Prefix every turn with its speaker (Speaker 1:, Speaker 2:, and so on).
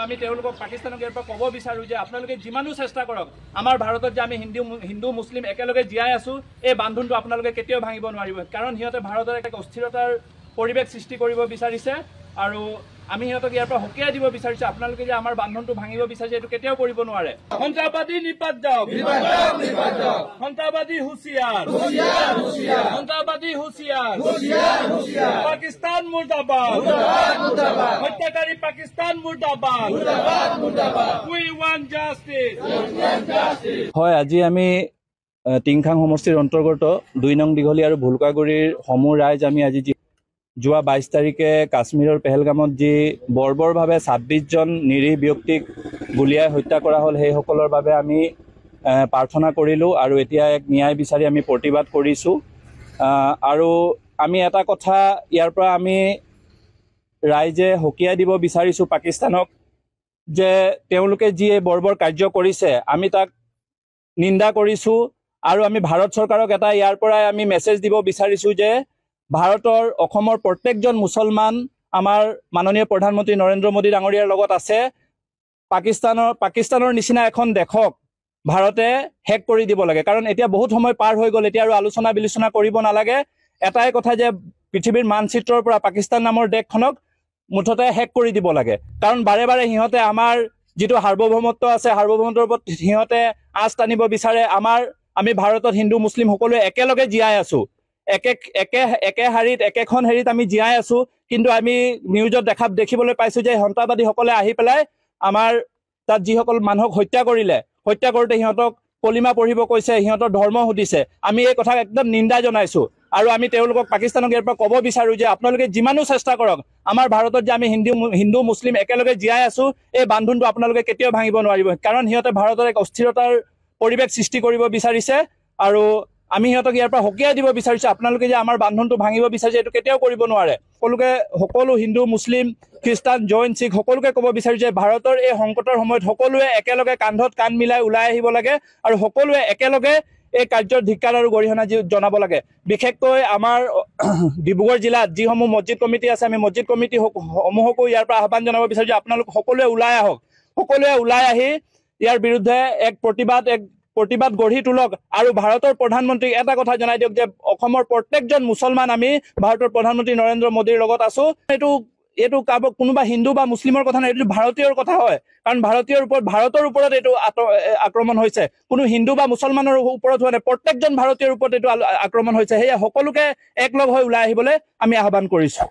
Speaker 1: আমি তেওঁলোকক পাকিস্তানক ইয়াৰ পৰা ক'ব বিচাৰোঁ যে আপোনালোকে যিমানো চেষ্টা কৰক আমাৰ ভাৰতত যে আমি হিন্দু মুছলিম একেলগে জীয়াই আছোঁ এই বান্ধোনটো আপোনালোকে কেতিয়াও ভাঙিব নোৱাৰিব কাৰণ সিহঁতে ভাৰতৰ এক অস্থিৰতাৰ পৰিৱেশ সৃষ্টি কৰিব বিচাৰিছে আৰু আমি সিহঁতক ইয়াৰ পৰা হকিয়াই দিব বিচাৰিছোঁ আপোনালোকে যে আমাৰ বান্ধোনটো ভাঙিব বিচাৰিছে এইটো কেতিয়াও কৰিব নোৱাৰে সন্ত্ৰাসবাদী নিপাত যাওক সন্ত্ৰাসবাদী হুঁচিয়াৰ সন্ত্ৰাসবাদী হুঁচিয়াৰ পাকিস্তান মুৰ্দাবাদ হত্যাকাৰী পাকিস্তান মুৰ্দাবাদ উই ওয়ান্ট জাস্টিস হয় আজি আমি টিংখাং সমষ্টিৰ অন্তৰ্গত 2 নং দীঘলী আৰু ভুলকাগুৰিৰ সমূহ ৰাইজ আমি আজি যোৱা 22 তাৰিখে কাশ্মীৰৰ পেহেলগামত যি বৰ্বৰভাৱে 26 জন নিৰীহ ব্যক্তিক গুলিয়াই হত্যা কৰা হ'ল সেইসকলৰ বাবে আমি প্ৰাৰ্থনা কৰিলোঁ আৰু এতিয়া এক ন্যায় বিচাৰি আমি প্ৰতিবাদ কৰিছোঁ আৰু আমি এটা কথা ইয়াৰ পৰা আমি ৰাইজে হকিয়াই দিব বিচাৰিছোঁ পাকিস্তানক যে তেওঁলোকে যি বৰ্বৰ কাৰ্য কৰিছে আমি তাক নিন্দা কৰিছোঁ আৰু আমি ভাৰত চৰকাৰক এটা ইয়াৰ পৰাই আমি মেছেজ দিব বিচাৰিছোঁ যে ভাৰতৰ অসমৰ প্ৰত্যেকজন মুছলমান আমাৰ মাননীয় প্ৰধানমন্ত্ৰী নৰেন্দ্ৰ মোদী ডাঙৰীয়াৰ লগত আছে পাকিস্তানৰ নিচিনা এখন দেশক ভাৰতে হেক কৰি দিব লাগে কাৰণ এতিয়া বহুত সময় পাৰ হৈ গ'ল এতিয়া আৰু আলোচনা বিলোচনা কৰিব নালাগে এটাই কথা যে পৃথিৱীৰ মানচিত্ৰৰ পৰা পাকিস্তান নামৰ দেশখনক মুঠতে হেক কৰি দিব লাগে কাৰণ বাৰে বাৰে সিহঁতে আমাৰ যিটো সাৰ্বভৌমত্ব আছে সাৰ্বভৌমত্বৰ ওপৰত সিহঁতে আঁচ টানিব বিচাৰে আমি ভাৰতত হিন্দু মুছলিম সকলোৱে একেলগে জীয়াই আছোঁ একে হাৰিত একেখন হেৰিত আমি জীয়াই আছোঁ কিন্তু আমি নিউজত দেখিবলৈ পাইছোঁ যে সন্ত্ৰাসবাদীসকলে আহি পেলাই আমাৰ তাত যিসকল মানুহক হত্যা কৰোঁতে সিহঁতক কলিমা পঢ়িব কৈছে সিহঁতৰ ধৰ্ম সুধিছে আমি এই কথা একদম নিন্দা জনাইছোঁ আৰু আমি তেওঁলোকক পাকিস্তানক ইয়াৰ পৰা ক'ব বিচাৰোঁ যে আপোনালোকে যিমানো চেষ্টা কৰক আমাৰ ভাৰতত যে আমি হিন্দু মুছলিম একেলগে জীয়াই আছোঁ এই বান্ধোনটো আপোনালোকে কেতিয়াও ভাঙিব নোৱাৰিব কাৰণ সিহঁতে ভাৰতৰ এক অস্থিৰতাৰ পৰিৱেশ সৃষ্টি কৰিব বিচাৰিছে আৰু আমি সিহঁতক ইয়াৰ পৰা হকিয়াই দিব বিচাৰিছোঁ আপোনালোকে যে আমাৰ বান্ধোনটো ভাঙিব বিচাৰিছে এইটো কেতিয়াও কৰিব নোৱাৰে সকলো হিন্দু মুছলিম খ্ৰীষ্টান জৈন শিখ সকলোকে ক'ব বিচাৰিছোঁ যে ভাৰতৰ এই সংকটৰ সময়ত সকলোৱে একেলগে কান্ধত কান্ধ মিলাই ওলাই আহিব লাগে আৰু সকলোৱে একেলগে এই কাৰ্যৰ ধিক্কাৰ আৰু গৰিহণা জনাব লাগে বিশেষকৈ আমাৰ ডিব্ৰুগড় জিলাত যিসমূহ মছজিদ কমিটি আছে আমি মছজিদ কমিটি সমূহকো ইয়াৰ পৰা আহ্বান জনাব বিচাৰোঁ যে আপোনালোক সকলোৱে ওলাই আহক সকলোৱে ওলাই আহি ইয়াৰ বিৰুদ্ধে এক প্ৰতিবাদ গঢ়ি তোলক আৰু ভাৰতৰ প্ৰধানমন্ত্ৰীক এটা কথা জনাই দিয়ক যে অসমৰ প্ৰত্যেকজন মুছলমান আমি ভাৰতৰ প্ৰধানমন্ত্ৰী নৰেন্দ্ৰ মোদীৰ লগত আছোঁ এইটো কোনোবা হিন্দু বা মুছলিমৰ কথা নহয় এইটো ভাৰতীয়ৰ কথা হয় কাৰণ ভাৰতৰ ওপৰত এইটো আক্ৰমণ হৈছে কোনো হিন্দু বা মুছলমানৰ ওপৰত হোৱা নাই প্ৰত্যেকজন ভাৰতীয়ৰ ওপৰত এইটো আক্ৰমণ হৈছে সেয়ে সকলোকে একলগ হৈ ওলাই আহিবলৈ আমি আহ্বান কৰিছোঁ